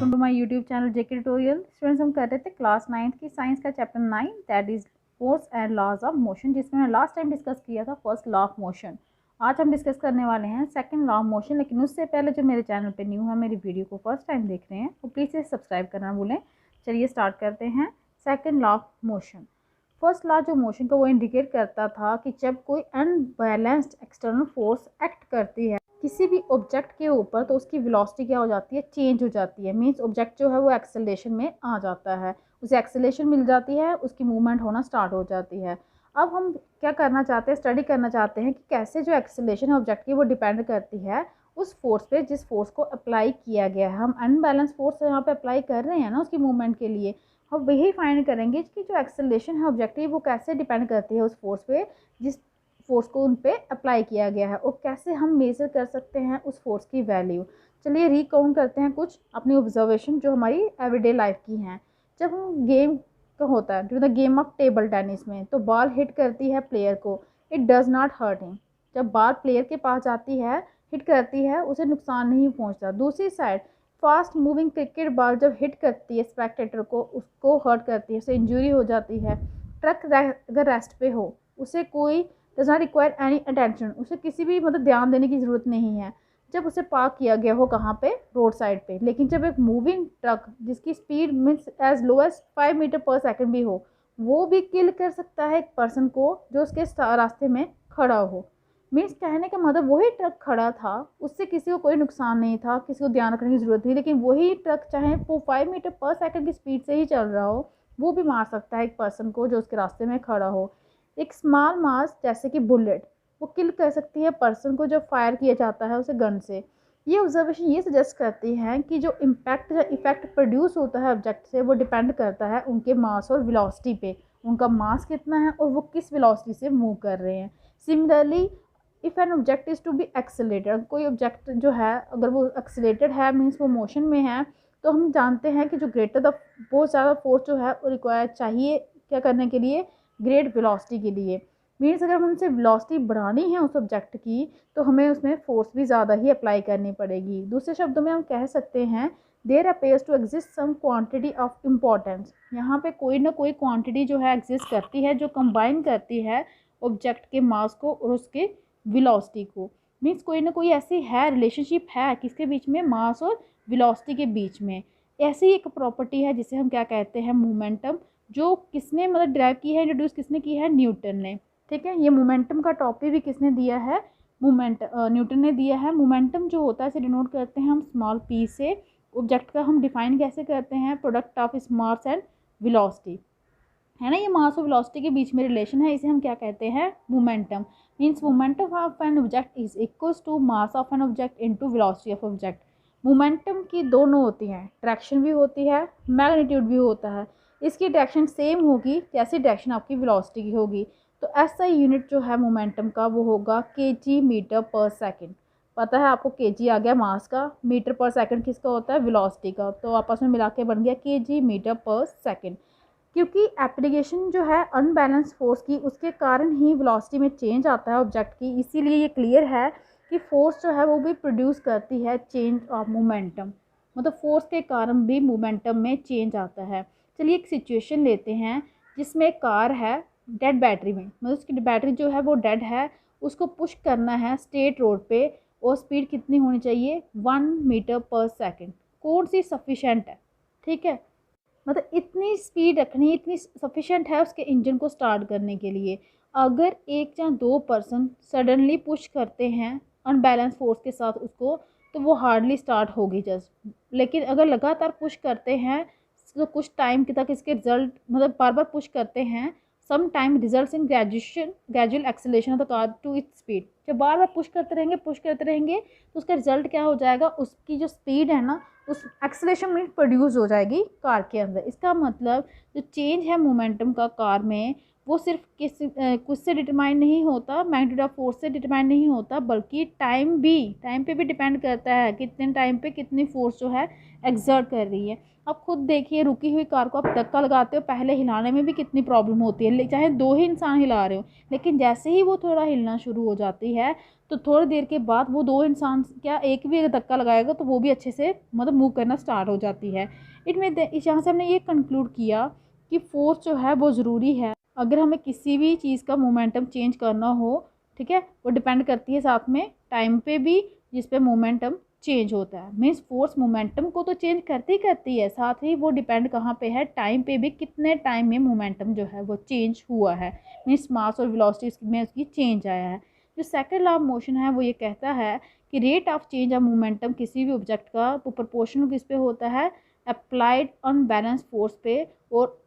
Welcome to my YouTube channel JK tutorial. Students, हम कर रहे थे क्लास 9 की साइंस का chapter 9 that is force and laws of motion, जिसमें हमने लास्ट टाइम डिस्कस किया था फर्स्ट लॉ ऑफ मोशन। आज हम डिस्कस करने वाले हैं सेकंड लॉ ऑफ मोशन। लेकिन उससे पहले जो मेरे चैनल पे न्यू है, मेरी वीडियो को फर्स्ट टाइम देख रहे हैं, तो प्लीज़ इसे सब्सक्राइब करना भूलें। चलिए स्टार्ट करते हैं। Second law of motion. First law जो मोशन को वो इंडिकेट करता था कि जब कोई अनबैलेंस्ड एक्सटर्नल फोर्स एक्ट करती है किसी भी ऑब्जेक्ट के ऊपर, तो उसकी वेलोसिटी क्या हो जाती है, चेंज हो जाती है। मींस ऑब्जेक्ट जो है वो एक्सेलरेशन में आ जाता है, उसे एक्सेलरेशन मिल जाती है, उसकी मूवमेंट होना स्टार्ट हो जाती है। अब हम क्या करना चाहते हैं, स्टडी करना चाहते हैं कि कैसे जो एक्सेलरेशन है ऑब्जेक्ट की वो डिपेंड करती है उस फोर्स पे जिस फोर्स को अप्लाई किया गया है। हम अनबैलेंस फोर्स यहाँ पे अप्लाई कर रहे हैं ना उसकी मूवमेंट के लिए, हम वही फाइंड करेंगे कि जो एक्सेलरेशन है ऑब्जेक्ट की वो कैसे डिपेंड करती है उस फोर्स पे जिस फोर्स को उन पे अप्लाई किया गया है, और कैसे हम मेज़र कर सकते हैं उस फोर्स की वैल्यू। चलिए रिकाउंट करते हैं कुछ अपनी ऑब्जर्वेशन जो हमारी एवरीडे लाइफ की हैं। जब हम गेम का होता है, the game of table tennis में, तो बॉल हिट करती है प्लेयर को, it does not hurt him. जब बॉल प्लेयर के पास जाती है, हिट करती है, उसे नुकसान नहीं पहुंचता। दूसरी side fast moving cricket ball जब हिट करती है स्पेक्टेटर को, उसको हर्ट करती है, उसे इंजरी हो जाती है। ट्रक अगर रेस्ट पे हो, उसे कोई does not require any attention, उसे किसी भी ध्यान देने की ज़रूरत नहीं है जब उसे पार्क किया गया हो कहाँ पे, रोड साइड पे। लेकिन जब एक मूविंग ट्रक जिसकी speed means as low as 5 metre per second भी हो, वो भी किल कर सकता है एक पर्सन को जो उसके रास्ते में खड़ा हो। मीन्स कहने का मतलब वही ट्रक खड़ा था, उससे किसी को कोई नुकसान नहीं था, किसी को ध्यान रखने की ज़रूरत नहीं, लेकिन वही ट्रक चाहे वो 5 मीटर पर सेकंड की स्पीड से ही चल रहा हो, वो भी मार सकता है एक पर्सन को जो उसके रास्ते में खड़ा हो। एक स्मॉल मास जैसे कि बुलेट, वो किल कर सकती है पर्सन को जब फायर किया जाता है उसे गन से। ये ऑब्जर्वेशन ये सजेस्ट करती है कि जो इम्पैक्ट या इफेक्ट प्रोड्यूस होता है ऑब्जेक्ट से, वो डिपेंड करता है उनके मास और वेलोसिटी पे। उनका मास कितना है और वो किस वेलोसिटी से मूव कर रहे हैं। Similarly if an object is to be accelerated, कोई ऑब्जेक्ट जो है अगर वो एक्सेलेटेड है मीन्स वो मोशन में है, तो हम जानते हैं कि जो ग्रेटर द बहुत ज़्यादा फोर्स जो है वो रिक्वायर चाहिए क्या करने के लिए, ग्रेट वेलोसिटी के लिए। मीन्स अगर हम उनसे वेलोसिटी बढ़ानी है उस ऑब्जेक्ट की, तो हमें उसमें फोर्स भी ज़्यादा ही अप्लाई करनी पड़ेगी। दूसरे शब्दों में हम कह सकते हैं there appears to exist some quantity of importance. यहाँ पे कोई ना कोई क्वांटिटी जो है एग्जिस्ट करती है जो कंबाइन करती है ऑब्जेक्ट के मास को और उसके वेलोसिटी को। मीन्स कोई ना कोई ऐसी है रिलेशनशिप है किसके बीच में, मास और वेलोसिटी के बीच में। ऐसी एक प्रॉपर्टी है जिसे हम क्या कहते हैं, मोमेंटम, जो किसने ड्राइव की है, इंट्रोड्यूस किसने की है, न्यूटन ने। ठीक है, ये मोमेंटम का टॉपिक भी किसने दिया है, न्यूटन ने दिया है। मोमेंटम जो होता है इसे डिनोट करते हैं हम स्मॉल पी से। ऑब्जेक्ट का हम डिफाइन कैसे करते हैं, product of mass and velocity, है ना। ये मास और वेलोसिटी के बीच में रिलेशन है, इसे हम क्या कहते हैं, momentum. Means momentum of an object is equals to mass of an object into velocity of object. Momentum की दोनों होती हैं, डायरेक्शन भी होती है, मैग्नीट्यूड भी होता है। इसकी डायरेक्शन सेम होगी जैसी डायरेक्शन आपकी वेलोसिटी की होगी। तो ऐसा यूनिट जो है मोमेंटम का वो होगा केजी मीटर पर सेकंड। पता है आपको, केजी आ गया मास का, मीटर पर सेकंड किसका होता है, वेलोसिटी का, तो आपस में मिला के बन गया केजी मीटर पर सेकंड। क्योंकि एप्लीकेशन जो है अनबैलेंस फोर्स की, उसके कारण ही वेलोसिटी में चेंज आता है ऑब्जेक्ट की। इसीलिए ये क्लियर है कि फोर्स जो है वो भी प्रोड्यूस करती है चेंज ऑफ मोमेंटम, फोर्स के कारण भी मोमेंटम में चेंज आता है। चलिए एक सिचुएशन लेते हैं जिसमें एक कार है डेड बैटरी में, उसकी बैटरी जो है वो डेड है, उसको पुश करना है स्ट्रेट रोड पे, और स्पीड कितनी होनी चाहिए, 1 मीटर पर सेकेंड। कौन सी सफिशेंट है, ठीक है, इतनी स्पीड रखनी, इतनी सफिशेंट है उसके इंजन को स्टार्ट करने के लिए। अगर एक या दो पर्सन सडनली पुश करते हैं अनबैलेंस फोर्स के साथ उसको, तो वो हार्डली स्टार्ट होगी जस्ट। लेकिन अगर लगातार पुश करते हैं तो कुछ टाइम तक इसके रिजल्ट, बार बार पुश करते हैं, some time result in gradual acceleration of the car to its speed. जब बार बार पुश करते रहेंगे तो उसका रिजल्ट क्या हो जाएगा, उसकी जो स्पीड है ना, उस एक्सेलरेशन में प्रोड्यूस हो जाएगी कार के अंदर। इसका मतलब जो चेंज है मोमेंटम का कार में, वो सिर्फ कुछ से डिटरमाइन नहीं होता, मैग्नीट्यूड ऑफ फोर्स से डिटरमाइन नहीं होता, बल्कि टाइम पे भी डिपेंड करता है, कितने टाइम पे कितनी फोर्स जो है एक्सर्ट कर रही है। अब खुद देखिए, रुकी हुई कार को आप धक्का लगाते हो, पहले हिलाने में भी कितनी प्रॉब्लम होती है, चाहे दो ही इंसान हिला रहे हो, लेकिन जैसे ही वो थोड़ा हिलना शुरू हो जाती है तो थोड़ी देर के बाद वो दो इंसान क्या, एक भी अगर धक्का लगाएगा तो वो भी अच्छे से मतलब मूव करना स्टार्ट हो जाती है। इस यहाँ से हमने ये कंक्लूड किया कि फोर्स जो है वो ज़रूरी है। अगर हमें किसी भी चीज़ का मोमेंटम चेंज करना हो, ठीक है, वो डिपेंड करती है साथ में टाइम पे भी, जिस पे मोमेंटम चेंज होता है। मीन्स फोर्स मोमेंटम को तो चेंज करती है, साथ ही वो डिपेंड कहाँ पे है, टाइम पे भी, कितने टाइम में मोमेंटम जो है वो चेंज हुआ है, मीन्स मास और वेलोसिटी में उसकी चेंज आया है। जो सेकंड लॉ ऑफ मोशन है वो ये कहता है कि rate of change of momentum किसी भी ऑब्जेक्ट का वो प्रोपोर्शनल किस पे होता है, अप्लाइड अनबैलेंस फोर्स पे, और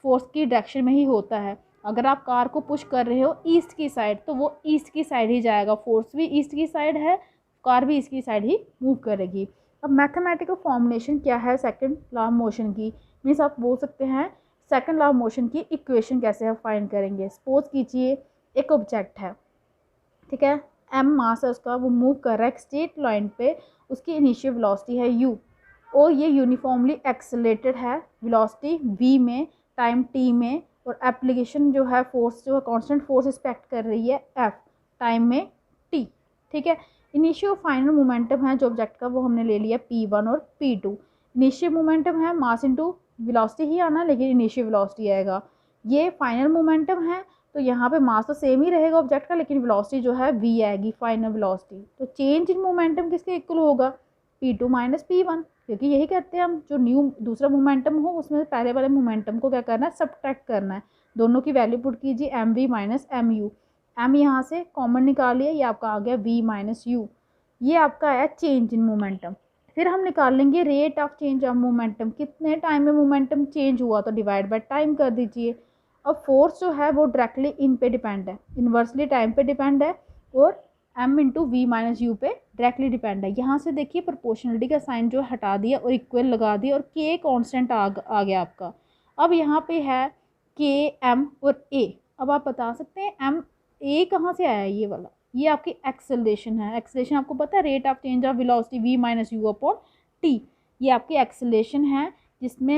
फोर्स की डायरेक्शन में ही होता है। अगर आप कार को पुश कर रहे हो ईस्ट की साइड तो वो ईस्ट की साइड ही जाएगा, फोर्स भी ईस्ट की साइड है, कार भी ईस्ट की साइड ही मूव करेगी। अब मैथमेटिकल फॉर्मुलेशन क्या है सेकंड लॉ ऑफ मोशन की, मीन्स आप बोल सकते हैं सेकंड लॉ ऑफ मोशन की इक्वेशन कैसे हम फाइंड करेंगे। सपोज कीजिए एक ऑब्जेक्ट है, ठीक है, एम मास है उसका, वो मूव कर रहा है एक स्ट्रेट लाइन पे, उसकी इनिशियल वेलोसिटी है यू, और ये यूनिफॉर्मली एक्सेलरेटेड है वेलोसिटी वी में, टाइम टी में, और एप्लीकेशन जो है फोर्स जो है कांस्टेंट फोर्स एक्सपेक्ट कर रही है एफ, टाइम में टी, ठीक है। इनिशियल फाइनल मोमेंटम है जो ऑब्जेक्ट का वो हमने ले लिया P1 और P2। इनिशियल मोमेंटम है मास इनटू वेलोसिटी ही आना, लेकिन इनिशियल वेलोसिटी आएगा। ये फाइनल मोमेंटम है तो यहाँ पे मास तो सेम ही रहेगा ऑब्जेक्ट का, लेकिन वेलोसिटी जो है v आएगी, फाइनल वेलोसिटी। तो चेंज इन मोमेंटम किसके इक्वल होगा, P2 माइनस P1, क्योंकि यही कहते हैं हम, जो न्यू दूसरा मोमेंटम हो उसमें पहले वाले मोमेंटम को क्या करना है, सब्ट्रैक्ट करना है। दोनों की वैल्यू पुट कीजिए, M V minus M U, M यहाँ से कॉमन निकालिए, ये आपका आ गया v माइनस यू, ये आपका आया चेंज इन मोमेंटम। फिर हम निकाल लेंगे rate of change of momentum, कितने टाइम में मोमेंटम चेंज हुआ, तो डिवाइड बाय टाइम कर दीजिए। अब फोर्स जो है वो डायरेक्टली इन पे डिपेंड है, इन्वर्सली टाइम पे डिपेंड है, और m into V minus U पे डायरेक्टली डिपेंड है। यहाँ से देखिए प्रोपोर्शनलिटी का साइन जो हटा दिया और इक्वल लगा दिया, और k कांस्टेंट आ गया आपका। अब यहाँ पे है k, m और a। अब आप बता सकते हैं m a कहाँ से आया, ये वाला, ये आपकी एक्सेलरेशन है। एक्सेलरेशन आपको पता है, rate of change of velocity v minus you upon T, ये आपकी एक्सेलरेशन है, जिसमें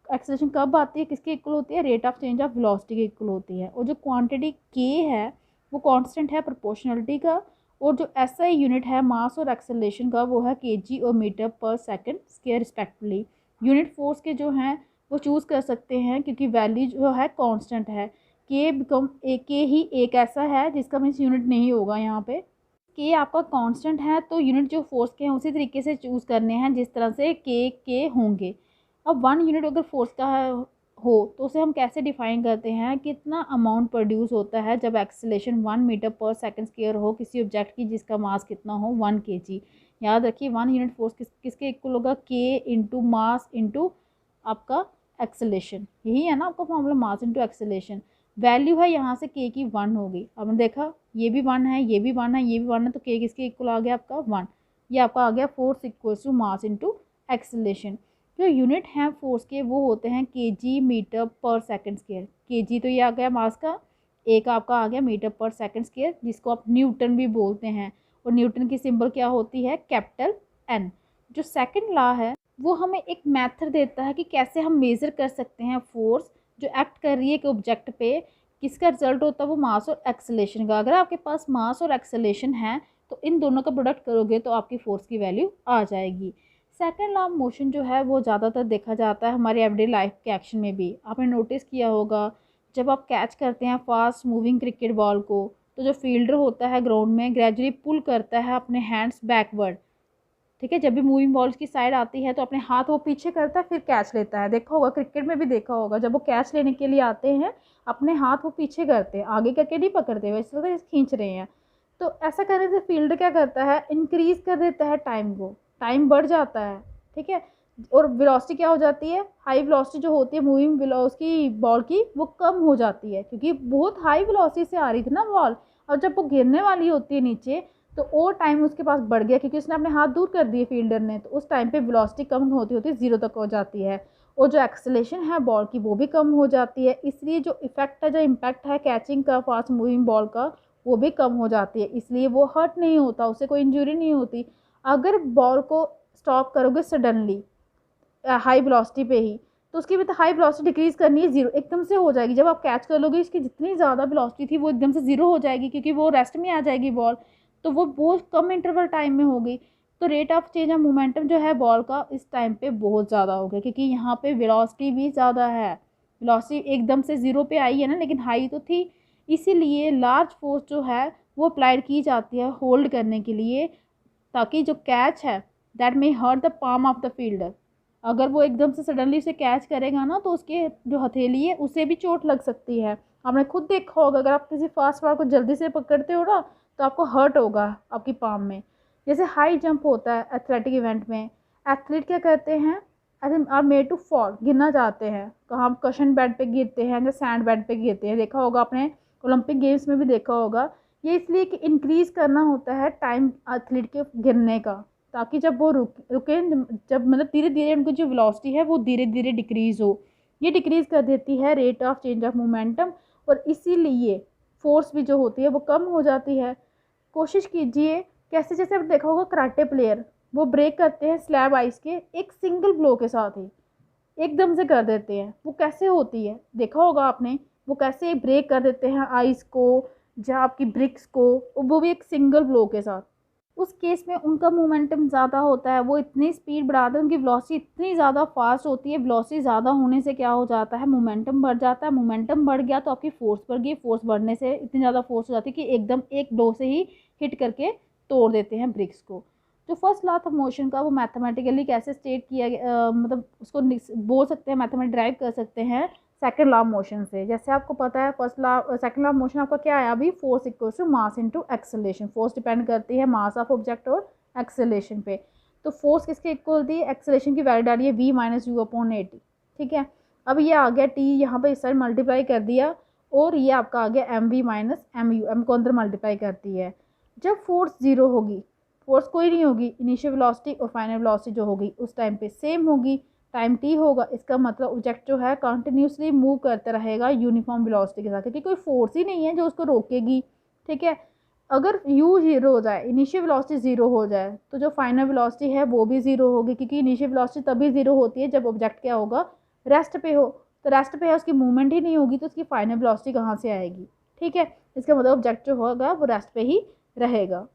एक्सेलरेशन कब आती है, किसके इक्वल होती है, rate of change of velocity के इक्वल होती है। और जो क्वांटिटी k है वो कांस्टेंट है प्रोपोर्शनलिटी का, और जो SI यूनिट है मास और एक्सेलरेशन का वो है kg और metre per second square respectively. Unit force के जो हैं वो चूज़ कर सकते हैं, क्योंकि वैल्यू जो है कांस्टेंट है। के ही एक ऐसा है जिसका मीन्स यूनिट नहीं होगा, यहाँ पे के आपका कांस्टेंट है, तो यूनिट जो फोर्स के हैं उसी तरीके से चूज़ करने हैं जिस तरह से के होंगे। अब 1 यूनिट अगर फोर्स का हो तो उसे हम कैसे डिफाइन करते हैं, कितना अमाउंट प्रोड्यूस होता है जब acceleration 1 metre per second square हो किसी ऑब्जेक्ट की जिसका मास कितना हो 1 kg। याद रखिए 1 यूनिट फोर्स किसके इक्वल होगा, के इंटू मास इंटू आपका एक्सेलरेशन, यही है ना आपका फॉर्मूला, मास इंटू एक्सेलरेशन। वैल्यू है यहाँ से के की 1 होगी। अब हमने देखा ये भी 1 है, ये भी 1 है, ये भी 1 है, तो के किसके इक्वल आ गया आपका 1। ये आपका आ गया force equals to mass into acceleration. जो यूनिट हैं फोर्स के वो होते हैं kg metre per second square. kg तो ये आ गया मास का, एक आपका आ गया मीटर पर सेकंड स्क्वायर, जिसको आप न्यूटन भी बोलते हैं, और न्यूटन की सिंबल क्या होती है, कैपिटल N। जो सेकंड लॉ है वो हमें एक मेथड देता है कि कैसे हम मेज़र कर सकते हैं फोर्स जो एक्ट कर रही है कि ऑब्जेक्ट पे, किसका रिजल्ट होता है वो मास और एक्सेलरेशन का। अगर आपके पास मास और एक्सेलरेशन है तो इन दोनों का प्रोडक्ट करोगे तो आपकी फोर्स की वैल्यू आ जाएगी। सेकंड लॉ ऑफ मोशन जो है वो ज़्यादातर देखा जाता है हमारी एवरीडे लाइफ के एक्शन में भी। आपने नोटिस किया होगा जब आप कैच करते हैं फास्ट मूविंग क्रिकेट बॉल को, तो जो फील्डर होता है ग्राउंड में ग्रेजुअली पुल करता है अपने हैंड्स बैकवर्ड, ठीक है। जब भी मूविंग बॉल की साइड आती है तो अपने हाथ वो पीछे करता है फिर कैच लेता है। देखा होगा क्रिकेट में भी देखा होगा, जब वो कैच लेने के लिए आते हैं अपने हाथ वो पीछे करते हैं, आगे करके नहीं पकड़ते, वैसे तो खींच रहे हैं। तो ऐसा करने से फील्डर क्या करता है, इंक्रीज कर देता है टाइम को, टाइम बढ़ जाता है, ठीक है। और वेलोसिटी क्या हो जाती है, हाई वेलोसिटी जो होती है मूविंग उसकी बॉल की वो कम हो जाती है, क्योंकि बहुत हाई वेलोसिटी से आ रही थी ना बॉल, और जब वो गिरने वाली होती है नीचे तो और टाइम उसके पास बढ़ गया, क्योंकि उसने अपने हाथ दूर कर दिए फील्डर ने, तो उस टाइम पे वेलोसिटी कम होती होती 0 तक हो जाती है। और जो एक्सेलेरेशन है बॉल की वो भी कम हो जाती है। इसलिए जो इफेक्ट है, जो इम्पैक्ट है कैचिंग का फास्ट मूविंग बॉल का, वो भी कम हो जाती है। इसलिए वो हर्ट नहीं होता, उससे कोई इंजरी नहीं होती। अगर बॉल को स्टॉप करोगे सडनली हाई वेलोसिटी पे ही, तो उसकी भी तो हाई वेलोसिटी डिक्रीज करनी है, जीरो एकदम से हो जाएगी। जब आप कैच कर लोगे इसकी जितनी ज़्यादा वेलोसिटी थी वो एकदम से जीरो हो जाएगी, क्योंकि वो रेस्ट में आ जाएगी बॉल, तो वो बहुत कम इंटरवल टाइम में होगी। तो rate of change of momentum जो है बॉल का इस टाइम पे बहुत ज़्यादा हो गया, क्योंकि यहाँ पे वेलोसिटी भी ज़्यादा है। वेलोसिटी एकदम से ज़ीरो पे आई है ना, लेकिन हाई तो थी। इसीलिए लार्ज फोर्स जो है वो अप्लाइड की जाती है होल्ड करने के लिए, ताकि जो कैच है that may hurt the palm of the fielder. अगर वो एकदम से सडनली उसे कैच करेगा ना, तो उसके जो हथेली है उसे भी चोट लग सकती है। आपने खुद देखा होगा, अगर आप किसी फास्ट बॉल को जल्दी से पकड़ते हो ना, तो आपको हर्ट होगा आपकी पाम में। जैसे हाई जंप होता है एथलेटिक इवेंट में, एथलीट क्या करते हैं, आर मेड टू फॉल, गिरना चाहते हैं। कहाँ कशन बेड पे गिरते हैं या सैंड बेड पे गिरते हैं, देखा होगा आपने, ओलंपिक गेम्स में भी देखा होगा। ये इसलिए कि इंक्रीज़ करना होता है टाइम एथलीट के गिरने का, ताकि जब वो रुके, जब मतलब धीरे धीरे उनकी जो वेलोसिटी है वो धीरे धीरे डिक्रीज़ हो। ये डिक्रीज़ कर देती है rate of change of momentum, और इसीलिए फोर्स भी जो होती है वो कम हो जाती है। कोशिश कीजिए, कैसे जैसे आपने देखा होगा कराटे प्लेयर वो ब्रेक करते हैं स्लैब आइस के एक सिंगल ब्लो के साथ ही, एकदम से कर देते हैं। वो कैसे होती है देखा होगा आपने, वो कैसे ब्रेक कर देते हैं आइस को, जहाँ आपकी ब्रिक्स को, वो भी एक सिंगल ब्लो के साथ। उस केस में उनका मोमेंटम ज़्यादा होता है, वो इतनी स्पीड बढ़ाते हैं, उनकी वेलोसिटी इतनी ज़्यादा फास्ट होती है। वेलोसिटी ज़्यादा होने से क्या हो जाता है, मोमेंटम बढ़ जाता है। मोमेंटम बढ़ गया तो आपकी फोर्स बढ़ गई, फोर्स बढ़ने से इतनी ज़्यादा फोर्स हो जाती है कि एकदम एक ब्लो से ही हिट करके तोड़ देते हैं ब्रिक्स को। जो फर्स्ट लॉ ऑफ मोशन का वो मैथमेटिकली कैसे स्टेट किया गया, मतलब उसको बोल सकते हैं, मैथमेटिक ड्राइव कर सकते हैं सेकंड लॉ ऑफ मोशन से। जैसे आपको पता है first law second law of motion आपका क्या है अभी, force equals to mass into acceleration. Force depend करती है मास ऑफ ऑब्जेक्ट और एक्सेलरेशन पे। तो फोर्स किसके इक्वल थी, एक्सेलरेशन की वैल्यू डालिए v minus you upon A T, ठीक है। अब ये आ गया t, यहाँ पर इस साइड मल्टीप्लाई कर दिया, और ये आपका आ गया M V minus M U, M को अंदर मल्टीप्लाई करती है। जब फोर्स जीरो होगी, फोर्स कोई नहीं होगी, इनिशियल वेलोसिटी और फाइनल वेलोसिटी जो होगी उस टाइम पे सेम होगी, टाइम टी होगा। इसका मतलब ऑब्जेक्ट जो है कंटिन्यूसली मूव करते रहेगा यूनिफॉर्म वेलोसिटी के साथ, क्योंकि कोई फोर्स ही नहीं है जो उसको रोकेगी, ठीक है। अगर u जीरो हो जाए, इनिशियल वेलोसिटी जीरो हो जाए, तो जो फाइनल वेलोसिटी है वो भी जीरो होगी, क्योंकि इनिशियल वेलोसिटी तभी जीरो होती है जब ऑब्जेक्ट क्या होगा, रेस्ट पे हो। तो रेस्ट पे है, उसकी मूवमेंट ही नहीं होगी, तो उसकी फाइनल वेलोसिटी कहाँ से आएगी, ठीक है। इसका मतलब ऑब्जेक्ट जो होगा वो रेस्ट पे ही रहेगा।